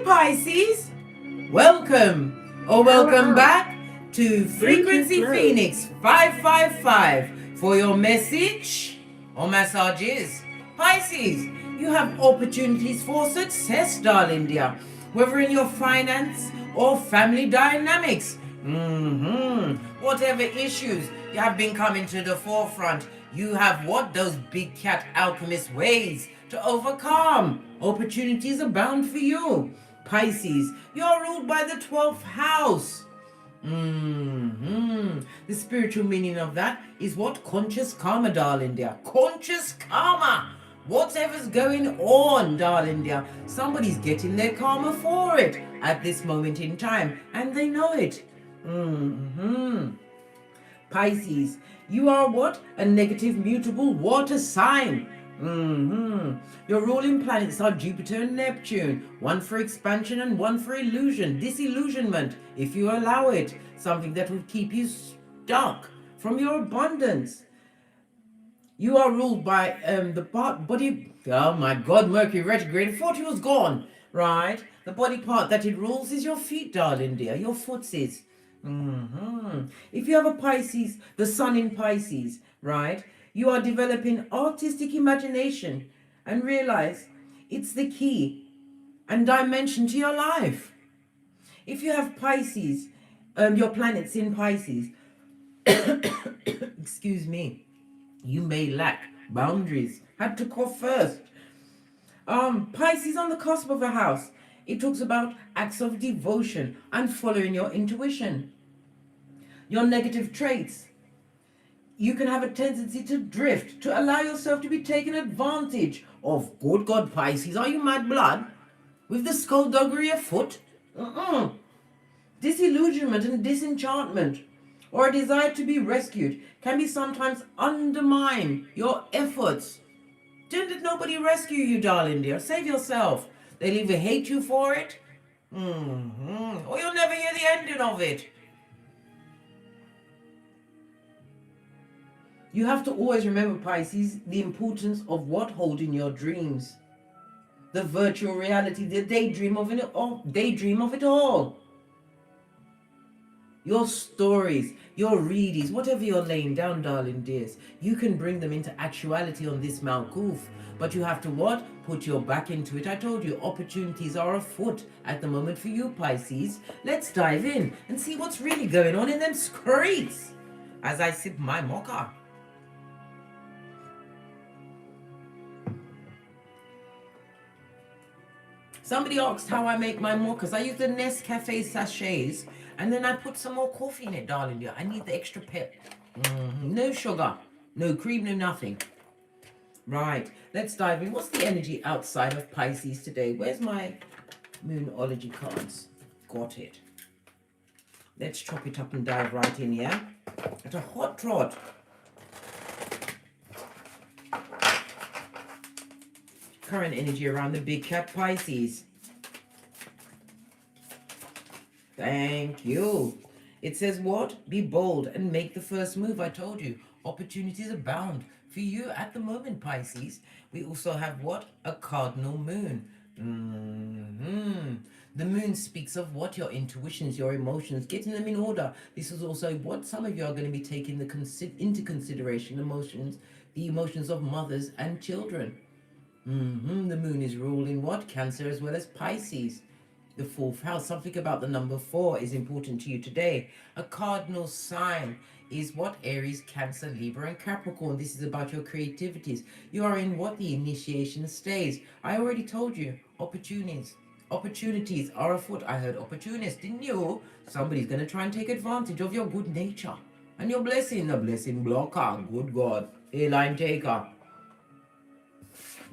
Pisces, welcome or welcome Hello. back to Frequency Phoenix 555 for your message or massages. Pisces, you have opportunities for success, darling dear, whether in your finance or family dynamics. Whatever issues you have been coming to the forefront, you have what those big cat alchemist ways to overcome. Opportunities abound for you. Pisces, you're ruled by the 12th house. The spiritual meaning of that is what? Conscious karma, darling dear. Conscious karma. Whatever's going on, darling dear, somebody's getting their karma for it at this moment in time, and they know it. Pisces, you are what? A negative mutable water sign. Your ruling planets are Jupiter and Neptune, one for expansion and one for illusion, disillusionment, if you allow it, something that will keep you stuck from your abundance. You are ruled by the body. Oh my God, Mercury retrograde. I thought he was gone, right? The body part that it rules is your feet, darling dear, your footsies. If you have a Pisces, the sun in Pisces, right? You are developing artistic imagination and realize it's the key and dimension to your life. If you have Pisces, your planets in Pisces, excuse me, you may lack boundaries. Had to cough first. Pisces on the cusp of a house. It talks about acts of devotion and following your intuition. Your negative traits. You can have a tendency to drift, to allow yourself to be taken advantage of. Good God, Pisces, are you mad blood? With the skullduggery afoot? Disillusionment and disenchantment, or a desire to be rescued, can be sometimes undermine your efforts. Didn't nobody rescue you, darling dear? Save yourself. They'll either hate you for it, or you'll never hear the ending of it. You have to always remember, Pisces, the importance of what holding your dreams. The virtual reality, the daydream of it all. Your stories, your readies, whatever you're laying down, darling dears, you can bring them into actuality on this Mount Goof. But you have to what? Put your back into it. I told you, opportunities are afoot at the moment for you, Pisces. Let's dive in and see what's really going on in them streets as I sip my mocha. Somebody asked how I make my mochas. I use the Nescafe sachets, and then I put some more coffee in it, darling dear. I need the extra pep. No sugar, no cream, no nothing. Right, let's dive in. What's the energy outside of Pisces today? Where's my Moonology cards? Got it. Let's chop it up and dive right in, yeah? At a hot trot. Current energy around the big cat Pisces. Thank you. It says what? Be bold and make the first move. I told you, opportunities abound for you at the moment, Pisces. We also have what? A cardinal moon. The moon speaks of what? Your intuitions, your emotions, getting them in order. This is also what some of you are going to be taking into consideration, the emotions of mothers and children. The moon is ruling what? Cancer as well as Pisces. The 4th house, something about the number 4 is important to you today. A cardinal sign is what? Aries, Cancer, Libra, and Capricorn. This is about your creativities. You are in what? The initiation stage. I already told you, opportunities are afoot. I heard opportunists, didn't you? Somebody's going to try and take advantage of your good nature and your blessing. A blessing blocker. Good God. A line taker.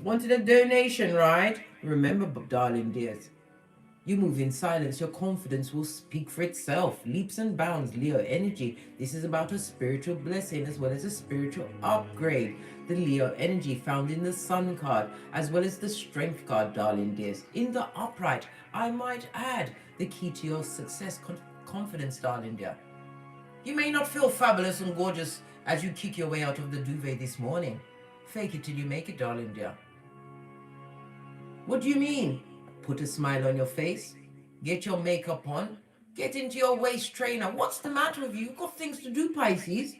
Wanted a donation, right? Remember, darling dears, you move in silence. Your confidence will speak for itself. Leaps and bounds, Leo energy. This is about a spiritual blessing as well as a spiritual upgrade. The Leo energy found in the Sun card as well as the Strength card, darling dears. In the upright, I might add, the key to your success, confidence, darling dear. You may not feel fabulous and gorgeous as you kick your way out of the duvet this morning. Fake it till you make it, darling dear. What do you mean? Put a smile on your face. Get your makeup on. Get into your waist trainer. What's the matter with you? You've got things to do, Pisces.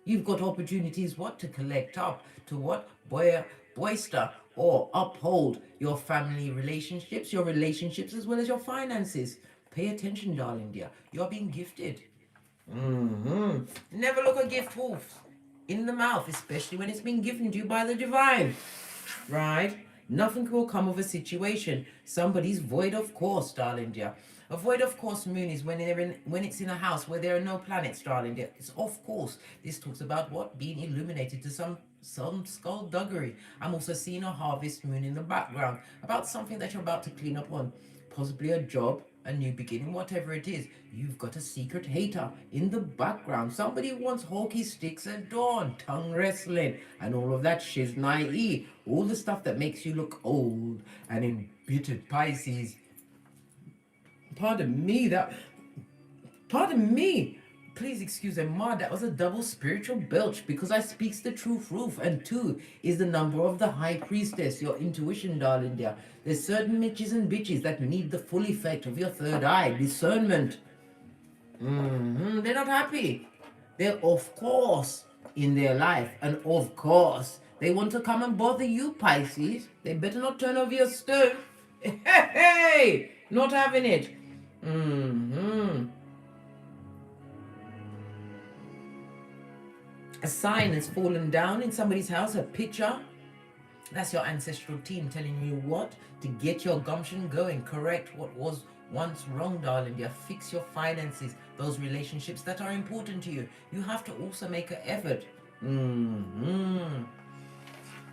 You've got opportunities, what? To collect up, to what? Boister or uphold your family relationships, your relationships as well as your finances. Pay attention, darling dear. You're being gifted. Never look a gift wolf in the mouth, especially when it's been given to you by the divine. Right? Nothing will come of a situation. Somebody's void of course, darling dear. A void of course moon is when it's in a house where there are no planets, darling dear. It's of course. This talks about what? Being illuminated to some skullduggery. I'm also seeing a harvest moon in the background about something that you're about to clean up on. Possibly a job, a new beginning, whatever it is. You've got a secret hater in the background. Somebody wants hockey sticks at dawn, tongue wrestling, and all of that shiznai. All the stuff that makes you look old and embittered, Pisces. Pardon me, please excuse me, Ma, that was a double spiritual belch because I speaks the truth roof. And 2 is the number of the high priestess, your intuition, darling dear. There's certain mitches and bitches that need the full effect of your third eye, discernment. They're not happy. They're of course in their life, and of course they want to come and bother you, Pisces. They better not turn over your stove. Hey, not having it. A sign has fallen down in somebody's house, a picture. That's your ancestral team telling you what? To get your gumption going. Correct what was once wrong, darling dear. Fix your finances, those relationships that are important to you. You have to also make an effort.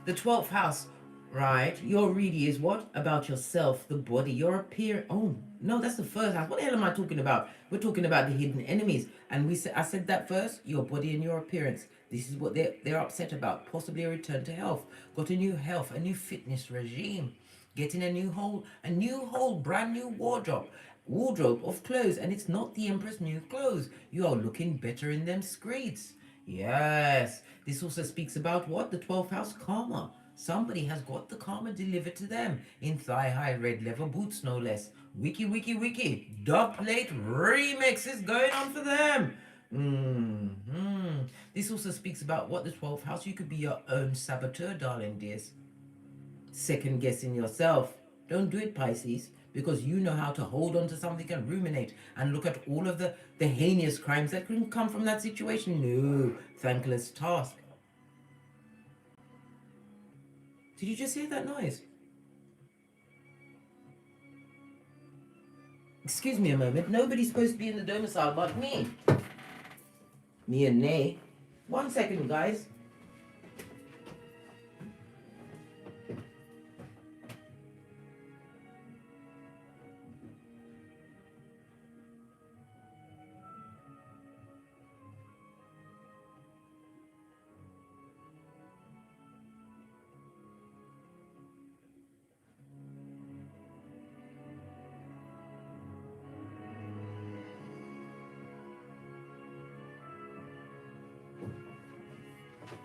The 12th house, right? Your reading is what? About yourself, the body, your appearance. Oh, no, that's the first house. What the hell am I talking about? We're talking about the hidden enemies. And I said that first, your body and your appearance. This is what they're upset about. Possibly a return to health. Got a new health, a new fitness regime. Getting a new whole brand new wardrobe of clothes. And it's not the Empress new clothes. You are looking better in them screeds. Yes. This also speaks about what? The 12th house karma. Somebody has got the karma delivered to them in thigh-high red leather boots, no less. Wiki. Dub plate remix is going on for them. This also speaks about what? The 12th house. You could be your own saboteur, darling dears. Second guessing yourself. Don't do it, Pisces, because you know how to hold on to something and ruminate and look at all of the heinous crimes that can come from that situation. No, thankless task. Did you just hear that noise? Excuse me a moment. Nobody's supposed to be in the domicile but me. Me and Nay. 1 second, guys.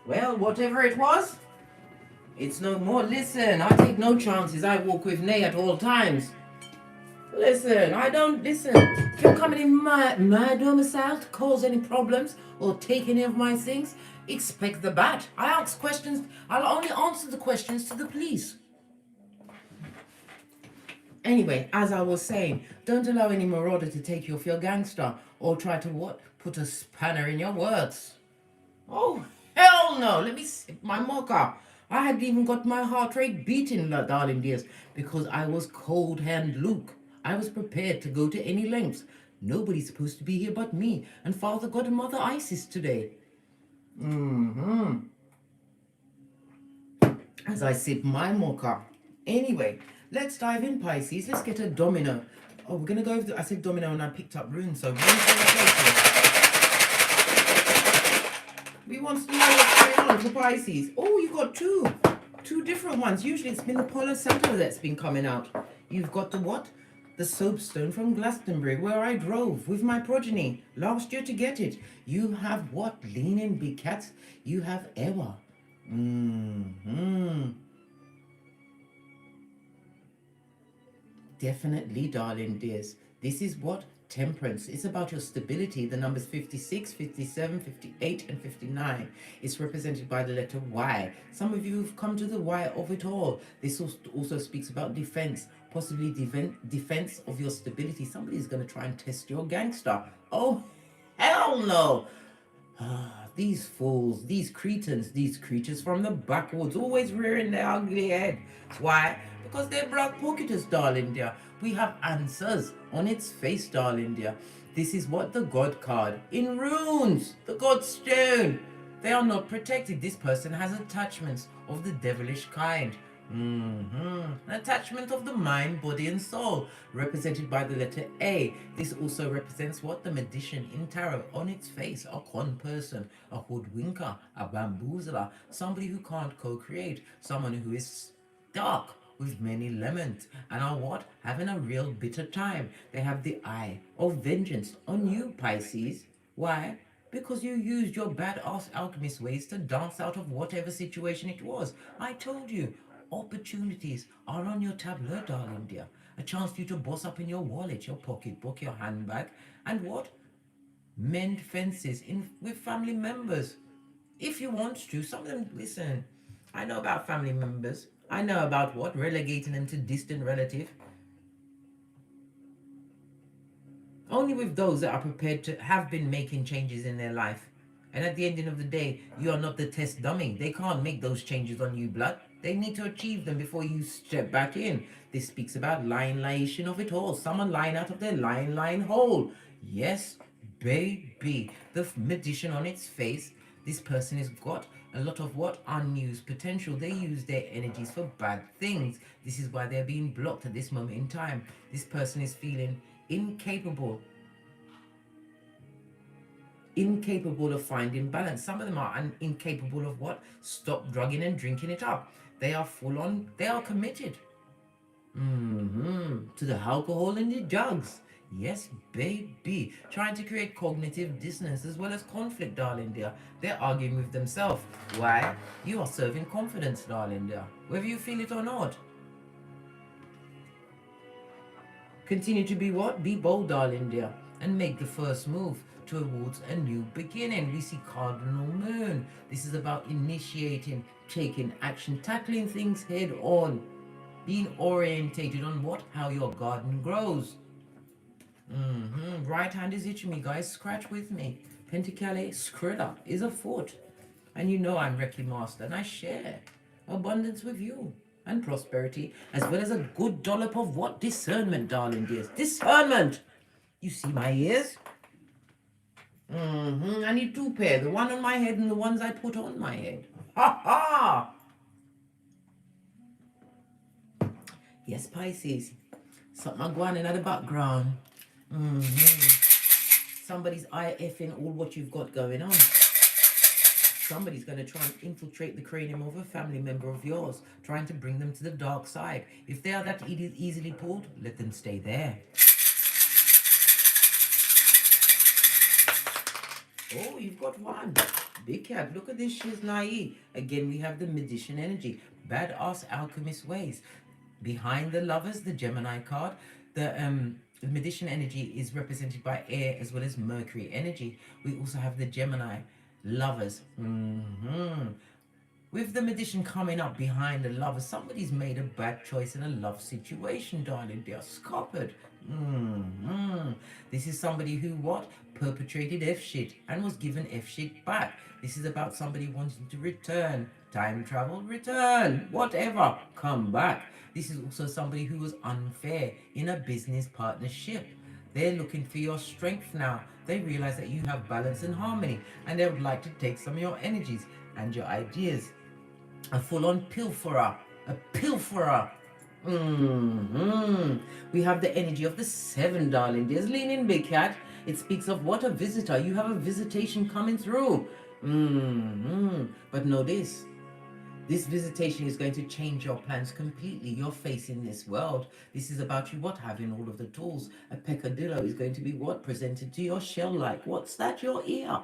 Well, whatever it was, it's no more. Listen, I take no chances. I walk with Nay at all times. Listen, I don't listen. If you're coming in my domicile to cause any problems or take any of my things, expect the bat. I ask questions. I'll only answer the questions to the police. Anyway, as I was saying, don't allow any marauder to take you off your gangster or try to what? Put a spanner in your works. Oh, hell no. Let me sip my mocha. I hadn't even got my heart rate beating, darling dears, because I was cold hand Luke. I was prepared to go to any lengths. Nobody's supposed to be here but me and Father God and Mother Isis today. As I sip my mocha. Anyway, let's dive in, Pisces. Let's get a domino. Oh, we're going to go over I said domino and I picked up runes. So we want to know what's going on for Pisces. Oh, you got two different ones. Usually it's been the Palo Santo that's been coming out. You've got the what? The soapstone from Glastonbury, where I drove with my progeny last year to get it. You have what? Leaning big cats. You have Ewa. Definitely, darling dears. This is what? Temperance. It's about your stability. The numbers 56, 57, 58, and 59. It's represented by the letter Y. Some of you have come to the Y of it all. This also speaks about defense, possibly defense of your stability. Somebody's going to try and test your gangster. Oh, hell no. These fools, these cretins, these creatures from the backwoods, always rearing their ugly head. Why? Because they're black pocketers, darling dear. We have answers on its face, darling dear. This is what the God card in runes, the God stone. They are not protected. This person has attachments of the devilish kind. An attachment of the mind, body, and soul, represented by the letter A. This also represents what? The magician in tarot. On its face, a con person, a hoodwinker, a bamboozler, somebody who can't co-create, someone who is dark with many lemons and are what? Having a real bitter time. They have the eye of vengeance on you, Pisces. Why? Because you used your badass alchemist ways to dance out of whatever situation it was. I told you, opportunities are on your tableau, darling dear. A chance for you to boss up in your wallet, your pocketbook, your handbag, and what? Mend fences with family members. If you want to, some of them, listen, I know about family members. I know about what? Relegating them to distant relative. Only with those that are prepared to have been making changes in their life. And at the ending of the day, you are not the test dummy. They can't make those changes on you, blood. They need to achieve them before you step back in. This speaks about lion-liation of it all. Someone lying out of their lion hole. Yes, baby. The magician on its face. This person has got a lot of what? Unused potential. They use their energies for bad things. This is why they're being blocked at this moment in time. This person is feeling incapable of finding balance. Some of them are incapable of what? Stop drugging and drinking it up. They are full on, they are committed to the alcohol and the drugs. Yes, baby. Trying to create cognitive dissonance as well as conflict, darling dear. They're arguing with themselves. Why? You are serving confidence, darling dear, whether you feel it or not. Continue to be what? Be bold, darling dear, and make the first move towards a new beginning. We see Cardinal Moon. This is about initiating, taking action, tackling things head on, being orientated on what? How your garden grows. Right hand is itching me, guys. Scratch with me. Pentacale Skrilla is afoot. And you know I'm Reiki Master, and I share abundance with you and prosperity, as well as a good dollop of what? Discernment, darling dears. Discernment! You see my ears? I need two pair. The one on my head and the ones I put on my head. Ha ha! Yes, Pisces. Something going in the background. Somebody's IFing all what you've got going on. Somebody's going to try and infiltrate the cranium of a family member of yours, trying to bring them to the dark side. If they are that easily pulled, let them stay there. Oh, you've got one. Big cat. Look at this. She's naive. Again, we have the magician energy. Badass alchemist ways. Behind the lovers, the Gemini card. The magician energy is represented by air as well as Mercury energy. We also have the Gemini lovers. With the magician coming up behind the lovers, somebody's made a bad choice in a love situation, darling. They are scuppered. This is somebody who what? Perpetrated F shit and was given F shit back. This is about somebody wanting to return. Time travel, return. Whatever. Come back. This is also somebody who was unfair in a business partnership. They're looking for your strength now. They realize that you have balance and harmony, and they would like to take some of your energies and your ideas. A full-on pilferer. A pilferer. We have the energy of the 7, darling dears. Lean in, big cat. It speaks of what? A visitor. You have a visitation coming through. But know this. This visitation is going to change your plans completely. You're facing this world. This is about you what? Having all of the tools. A peccadillo is going to be what? Presented to your shell-like. What's that? Your ear.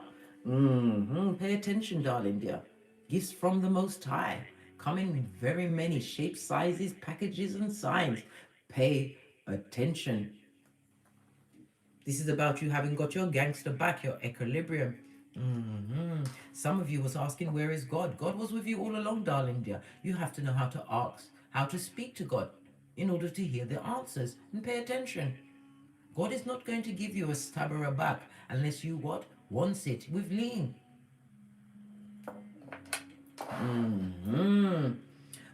Pay attention, darling dear. Gifts from the Most High. Come in very many shapes, sizes, packages, and signs. Pay attention. This is about you having got your gangster back, your equilibrium. Some of you was asking, where is God? God was with you all along, darling dear. You have to know how to ask, how to speak to God in order to hear the answers and pay attention. God is not going to give you a stab or a back unless you what? Want it with lean.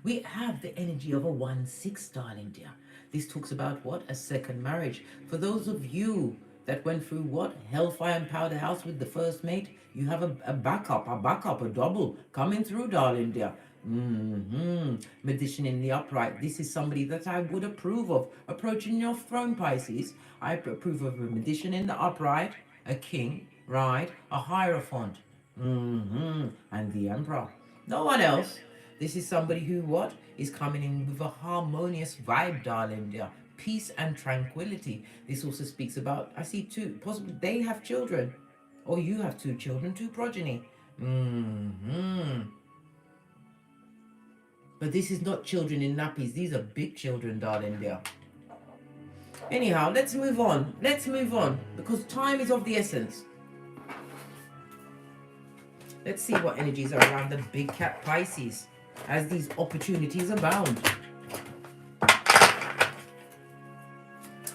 We have the energy of a 1-6, darling dear. This talks about what? A second marriage. For those of you that went through what? Hellfire and powder house with the first mate, you have a backup, a double coming through, darling dear. Magician in the upright. This is somebody that I would approve of approaching your throne, Pisces. I approve of a magician in the upright, a king, right? A hierophant, and the emperor. No one else. This is somebody who what? Is coming in with a harmonious vibe, darling dear. Peace and tranquility. This also speaks about, I see two, possibly they have children. Or you have two children, two progeny. But this is not children in nappies. These are big children, darling dear. Anyhow, let's move on. Let's move on. Because time is of the essence. Let's see what energies are around the big cat Pisces as these opportunities abound.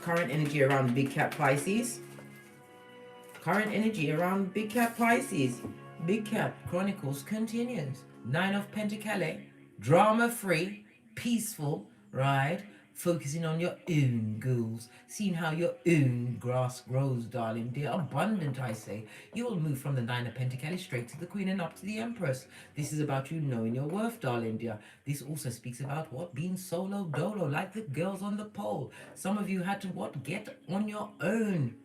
Current energy around big cat Pisces. Current energy around big cat Pisces. Big cat chronicles continues. 9 of Pentacles. Drama-free. Peaceful. Right? Focusing on your own goals, seeing how your own grass grows, darling dear. Abundant, I say. You will move from the 9 of Pentacles straight to the Queen and up to the Empress. This is about you knowing your worth, darling dear. This also speaks about what? Being solo dolo, like the girls on the pole. Some of you had to what? Get on your own,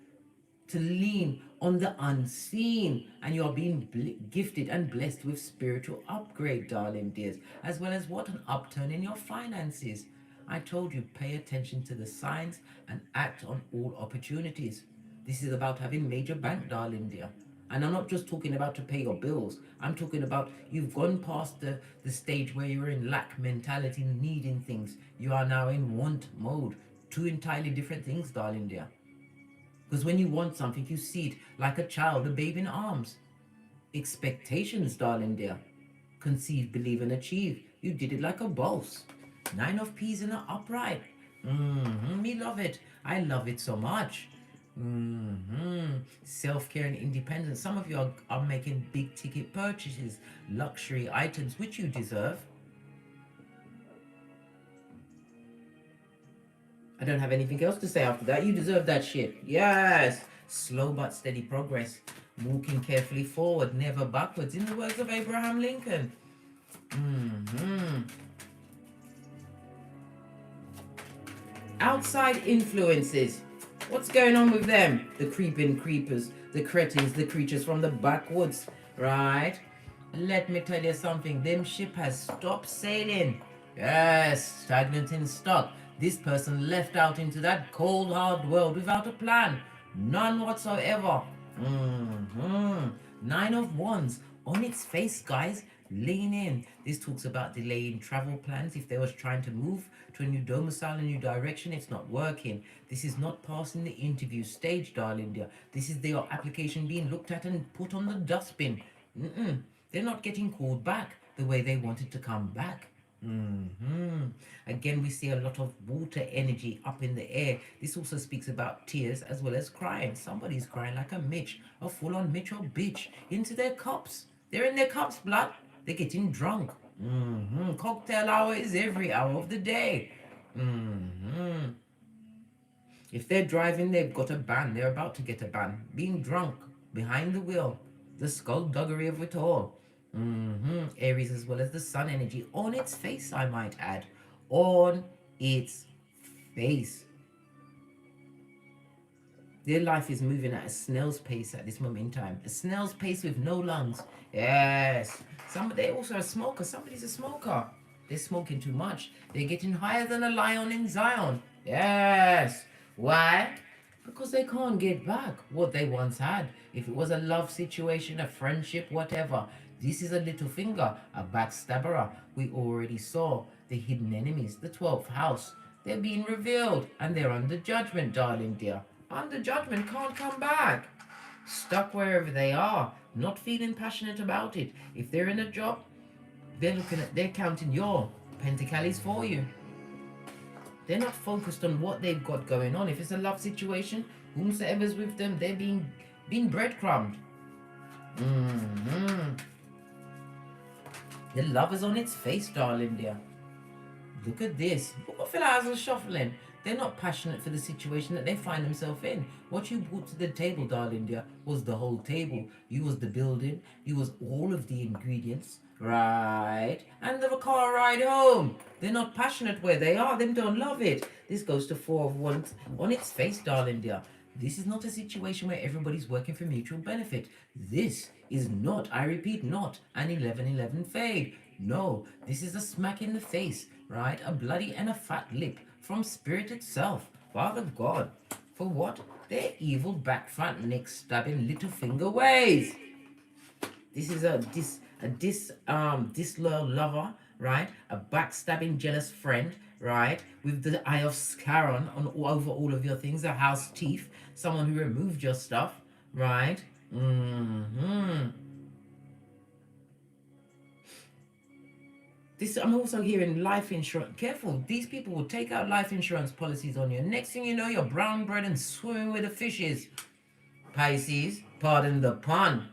to lean on the unseen, and you're being gifted and blessed with spiritual upgrade, darling dears, as well as what? An upturn in your finances. I told you, pay attention to the signs and act on all opportunities. This is about having major bank, darling dear. And I'm not just talking about to pay your bills. I'm talking about you've gone past the stage where you're in lack mentality, needing things. You are now in want mode. Two entirely different things, darling dear. Because when you want something, you see it like a child, a babe in arms. Expectations, darling dear. Conceive, believe, and achieve. You did it like a boss. 9 of Peas in an upright. Me love it. I love it so much. Self-care and independence. Some of you are making big ticket purchases, luxury items, which you deserve. I don't have anything else to say after that. You deserve that shit. Yes. Slow but steady progress. Walking carefully forward, never backwards. In the words of Abraham Lincoln. Outside influences. What's going on with them? The creeping creepers, the cretins, the creatures from the backwoods. Right? Let me tell you something. Them ship has stopped sailing. Yes. Stagnant in stock. This person left out into that cold, hard world without a plan. None whatsoever. 9 of Wands. On its face, guys. Lean in. This talks about delaying travel plans. If they was trying to move to a new domicile, a new direction, it's not working. This is not passing the interview stage, darling dear. This is their application being looked at and put on the dustbin. They're not getting called back the way they wanted to come back. Again, we see a lot of water energy up in the air. This also speaks about tears as well as crying. Somebody's crying like a Mitch, a full-on Mitch or bitch, into their cups. They're in their cups, blood. They're getting drunk. Cocktail hour is every hour of the day. If they're driving, they've got a ban. They're about to get a ban. Being drunk, behind the wheel, the skullduggery of it all. Aries as well as the sun energy on its face, I might add. On its face. Their life is moving at a snail's pace at this moment in time. A snail's pace with no lungs. Yes. They also a smoker. Somebody's a smoker. They're smoking too much. They're getting higher than a lion in Zion. Yes. Why? Because they can't get back what they once had. If it was a love situation, a friendship, whatever. This is a little finger, a backstabber. We already saw the hidden enemies, the 12th house. They're being revealed and they're under judgment, darling dear. Under judgment, can't come back. Stuck wherever they are, not feeling passionate about it. If they're in a job, they're counting your pentacles for you. They're not focused on what they've got going on. If it's a love situation, whomsoever's with them, they're being breadcrumbed. The love is on its face, darling dear. Look at this. Look what fellas are shuffling. They're not passionate for the situation that they find themselves in. What you brought to the table, darling dear, was the whole table. You was the building. You was all of the ingredients. Right. And the car ride home. They're not passionate where they are. Them don't love it. This goes to Four of Wands on its face, darling dear. This is not a situation where everybody's working for mutual benefit. This is not, I repeat, not an 11-11 fade. No, this is a smack in the face, right? A bloody and a fat lip from spirit itself. Father God. For what? Their evil back front neck stabbing little finger ways. This is a disloyal lover, right? A backstabbing jealous friend, right? With the eye of Scaron on over all of your things, a house thief, someone who removed your stuff, right? This, I'm also hearing life insurance. Careful, these people will take out life insurance policies on you. Next thing you know, you're brown bread and swimming with the fishes. Pisces, pardon the pun.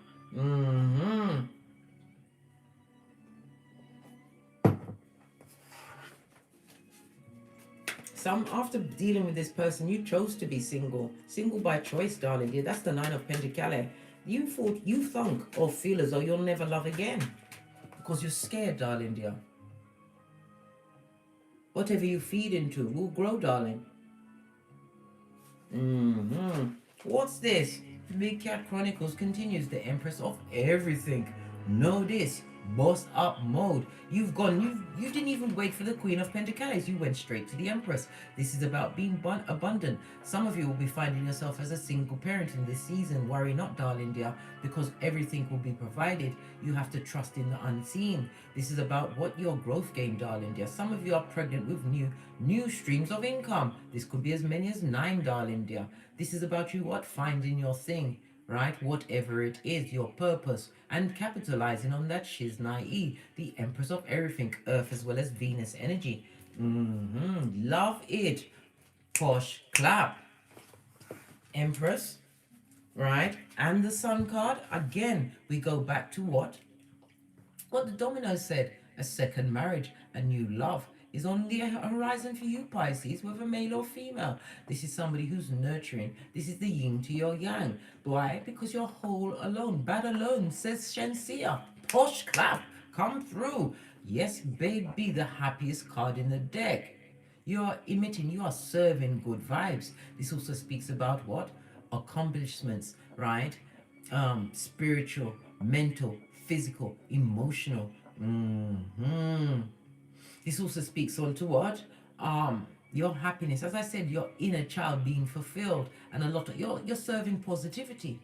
Some, after dealing with this person, you chose to be single. Single by choice, darling dear. That's the Nine of Pentacles. You think or feel as though you'll never love again. Because you're scared, darling dear. Whatever you feed into will grow, darling. What's this? Big Cat Chronicles continues. The Empress of everything. Know this. Boss up mode. You didn't even wait for the Queen of Pentacles. You went straight to the Empress. This is about being abundant. Some of you will be finding yourself as a single parent in this season. Worry not, darling dear, because everything will be provided. You have to trust in the unseen. This is about what your growth game, darling dear. Some of you are pregnant with new streams of income. This could be as many as 9, darling dear. This is about you finding your thing. Right, whatever it is, your purpose, and capitalizing on that shiznai, the Empress of everything, Earth as well as Venus energy. Love it. Posh clap. Empress, right, and the Sun card. Again, we go back to what the domino said. A second marriage, a new love is on the horizon for you, Pisces, whether male or female. This is somebody who's nurturing. This is the yin to your yang. Why? Because you're whole alone. Bad alone, says Shensia. Posh clap, come through. Yes, baby, the happiest card in the deck. You are emitting, you are serving good vibes. This also speaks about what? Accomplishments, right? Spiritual, mental, physical, emotional. This also speaks on to what? Your happiness. As I said, your inner child being fulfilled, and a lot of you're serving positivity.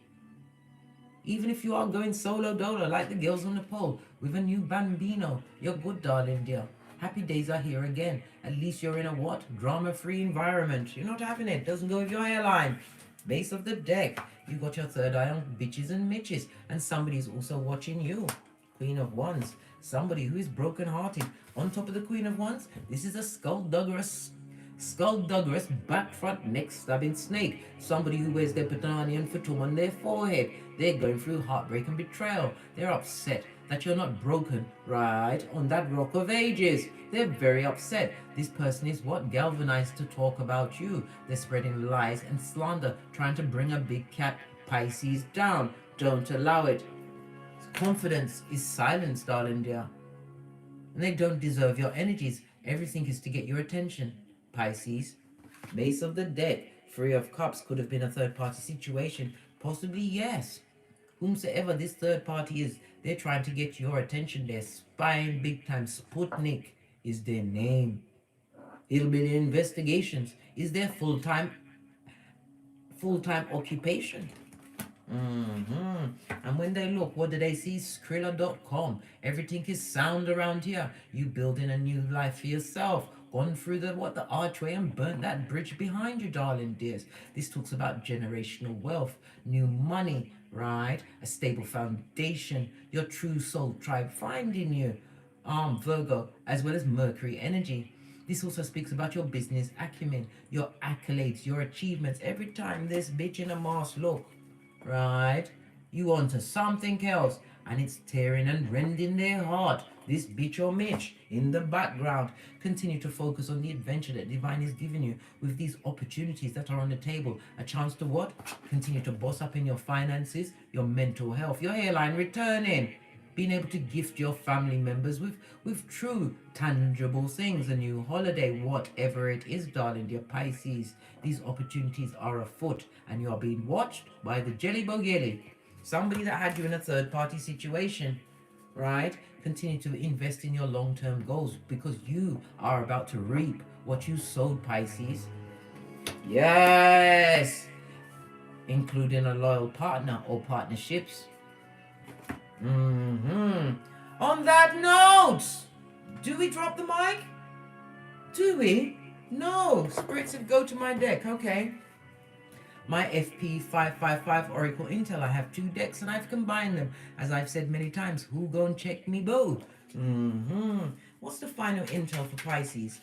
Even if you are going solo dolo like the girls on the pole with a new bambino, you're good, darling dear. Happy days are here again. At least you're in a what? Drama-free environment. You're not having it. Doesn't go with your hairline. Base of the deck. You got your third eye on bitches and mitches, and somebody's also watching you. Queen of Wands. Somebody who is broken-hearted. On top of the Queen of Wands, this is a skullduggerous, back front neck stabbing snake. Somebody who wears their Patanian fatum on their forehead. They're going through heartbreak and betrayal. They're upset that you're not broken, right, on that rock of ages. They're very upset. This person is what? Galvanized to talk about you. They're spreading lies and slander, trying to bring a big cat Pisces down. Don't allow it. Confidence is silence, darling dear. And they don't deserve your energies. Everything is to get your attention, Pisces. Base of the deck. 3 of Cups could have been a third party situation. Possibly, yes. Whomsoever this third party is, they're trying to get your attention. They're spying big time. Sputnik is their name. It'll be the investigations. Is their full-time occupation. And when they look, what do they see? Skrilla.com. Everything is sound around here. You building a new life for yourself. gone through the archway and burnt that bridge behind you, darling dears. This talks about generational wealth, new money, right? A stable foundation, your true soul tribe finding you, Virgo, as well as Mercury energy. This also speaks about your business acumen, your accolades, your achievements. Every time this bitch in a mask look, right, you onto something else, and it's tearing and rending their heart. This bitch or Mitch in the background. Continue to focus on the adventure that divine is giving you with these opportunities that are on the table. A chance to what? Continue to boss up in your finances, your mental health, your hairline returning. Being able to gift your family members with true, tangible things, a new holiday, whatever it is, darling, dear Pisces. These opportunities are afoot, and you are being watched by the Jelly Bogilly. Somebody that had you in a third-party situation, right? Continue to invest in your long-term goals because you are about to reap what you sowed, Pisces. Yes! Including a loyal partner or partnerships. On that note, do we drop the mic? Do we? No. Spirits have go to my deck. Okay. My FP555 Oracle Intel. I have 2 decks and I've combined them. As I've said many times, who go and check me boo? What's the final intel for Pisces?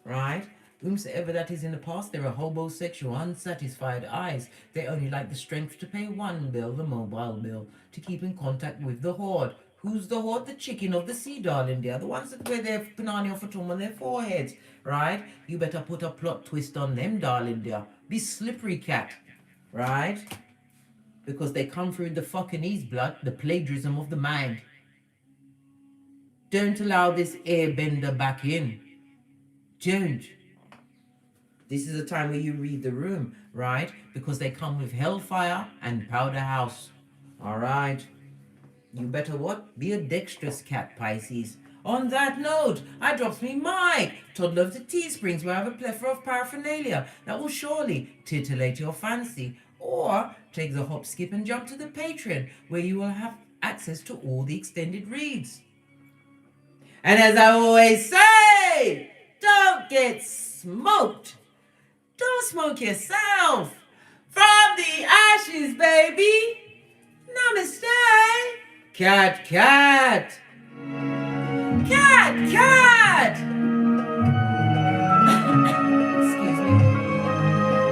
Right? Whomsoever that is in the past, they're a homosexual, unsatisfied eyes. They only like the strength to pay one bill, the mobile bill, to keep in contact with the horde. Who's the horde? The chicken of the sea, darling dear. The ones that wear their panani or fatum on their foreheads, right? You better put a plot twist on them, darling dear. Be slippery cat, right? Because they come through the fucking ease blood, the plagiarism of the mind. Don't allow this airbender back in. Don't. This is a time where you read the room, right? Because they come with hellfire and powder house. All right. You better what? Be a dexterous cat, Pisces. On that note, I drops me mic. Toddler of the Teesprings, where I have a plethora of paraphernalia that will surely titillate your fancy. Or take the hop, skip, and jump to the Patreon, where you will have access to all the extended reads. And as I always say, don't get smoked. Don't smoke yourself. From the ashes, baby. Namaste. Cat, cat. Cat, cat.